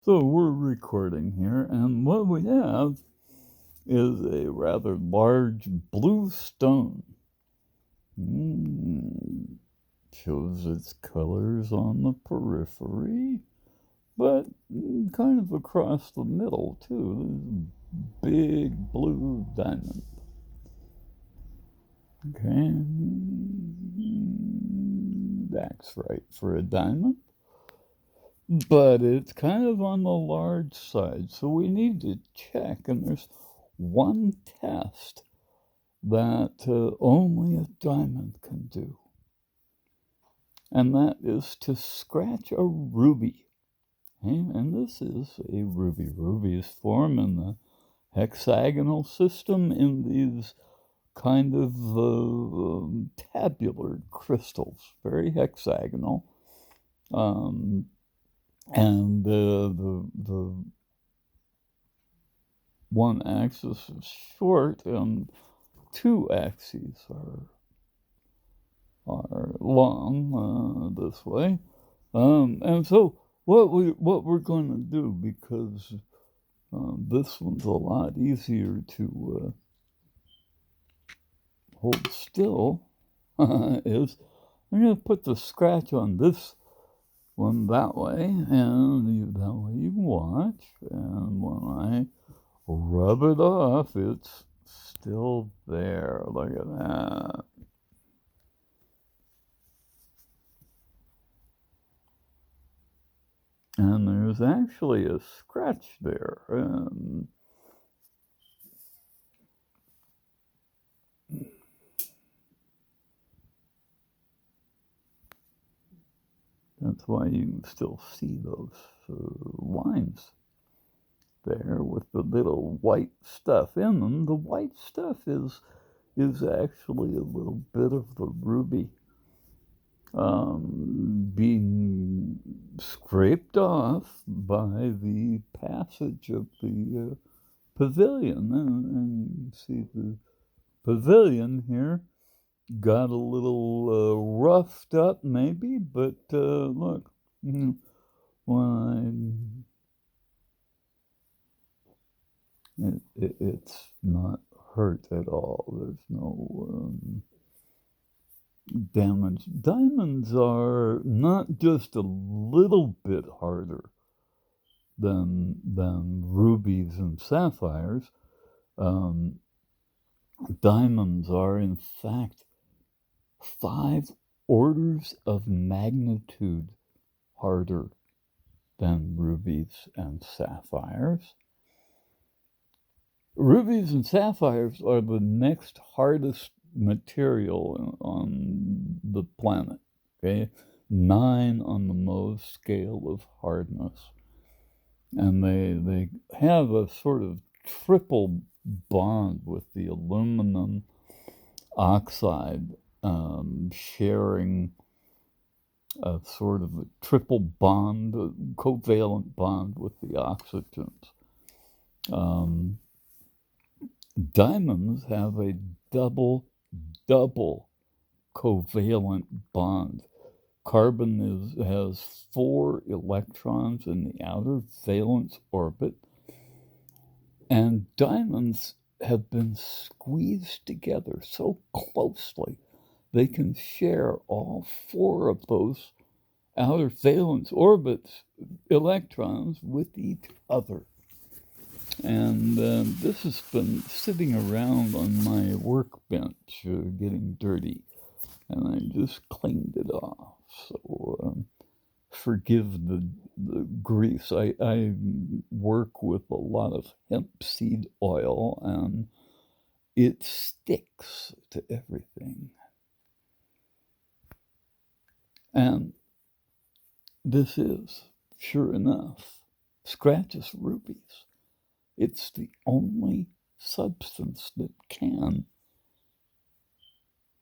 So we're recording here, and what we have is a rather large blue stone. Mm, Shows its colors on the periphery, but kind of across the middle, too. There's a big blue diamond. Okay, that's right for a diamond. But it's kind of on the large side, so we need to check. And there's one test that only a diamond can do, and that is to scratch a ruby. Okay? And this is a ruby. Rubies form in the hexagonal system in these kind of tabular crystals, very hexagonal. Um, and the one axis is short and two axes are long this way. And so what we're going to do, because this one's a lot easier to hold still, is I'm going to put the scratch on this one that way, and that way you can watch. And when I rub it off, it's still there. Look at that. And there's actually a scratch there. That's why you can still see those lines there with the little white stuff in them. The white stuff is actually a little bit of the ruby being scraped off by the passage of the pavilion. And you can see the pavilion here got a little roughed up, maybe, but look, when it's not hurt at all. There's no damage. Diamonds are not just a little bit harder than rubies and sapphires. Um, Diamonds are, in fact, 5 orders of magnitude harder than rubies and sapphires. Rubies and sapphires are the next hardest material on the planet. Okay, 9 on the Mohs scale of hardness, and they have a sort of triple bond with the aluminum oxide, sharing a sort of a triple bond, a covalent bond with the oxygens. Um, Diamonds have a double covalent bond. Carbon has 4 electrons in the outer valence orbit, and diamonds have been squeezed together so closely they can share all 4 of those outer valence orbits electrons with each other. And this has been sitting around on my workbench, getting dirty, and I just cleaned it off. So forgive the grease. I work with a lot of hemp seed oil, and it sticks to everything. And this is, sure enough, scratches rubies. It's the only substance that can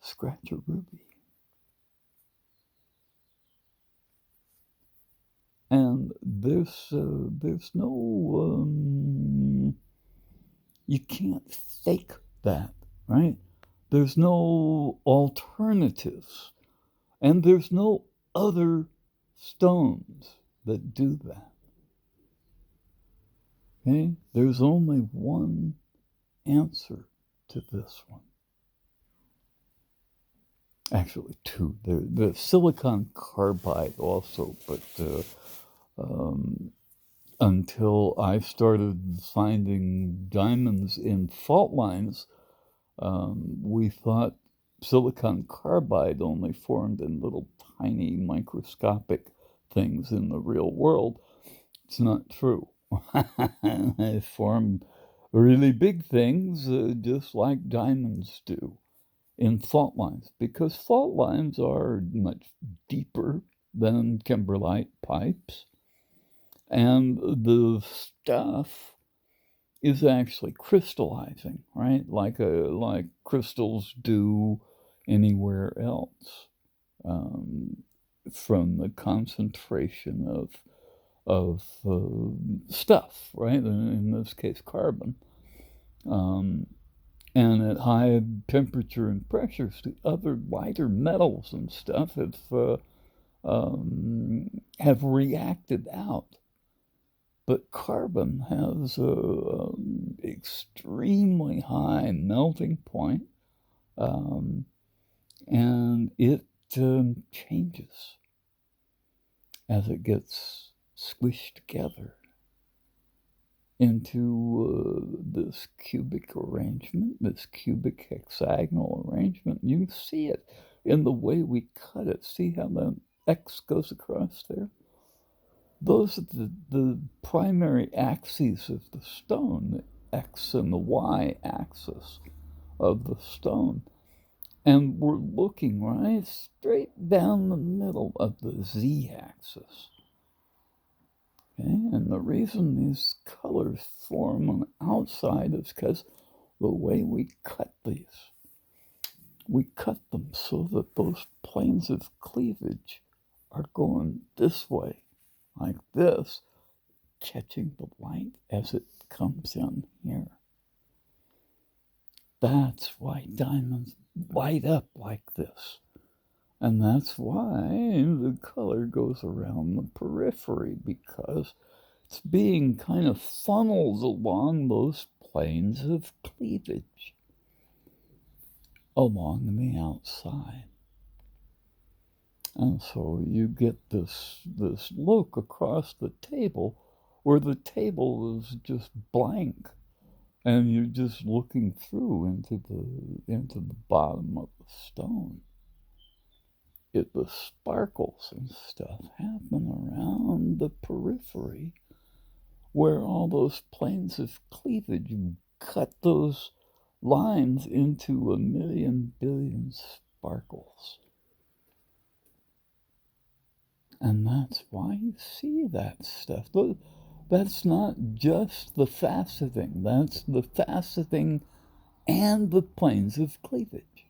scratch a ruby. And there's no, you can't fake that, right? There's no alternatives. And there's no other stones that do that. Okay? There's only one answer to this one. Actually, two. The silicon carbide also, but until I started finding diamonds in fault lines, we thought silicon carbide only formed in little tiny microscopic things in the real world. It's not true. They form really big things, just like diamonds do in fault lines, because fault lines are much deeper than kimberlite pipes, and the stuff is actually crystallizing, right? Like crystals do anywhere else, um, from the concentration of stuff, right? In this case, carbon. Um, and at high temperature and pressures, the other lighter metals and stuff have reacted out. But carbon has an extremely high melting point, um, and it changes as it gets squished together into this cubic arrangement, this cubic hexagonal arrangement. You can see it in the way we cut it. See how the X goes across there? Those are the primary axes of the stone, the X and the Y axis of the stone. And we're looking right straight down the middle of the Z axis. Okay? And the reason these colors form on the outside is because the way we cut these. We cut them so that those planes of cleavage are going this way, like this, catching the light as it comes in here. That's why diamonds light up like this. And that's why the color goes around the periphery, because it's being kind of funneled along those planes of cleavage along the outside. And so you get this look across the table where the table is just blank, and you're just looking through into the bottom of the stone. The sparkles and stuff happen around the periphery where all those planes of cleavage cut those lines into a million billion sparkles. And that's why you see that stuff. That's not just the faceting, that's the faceting and the planes of cleavage.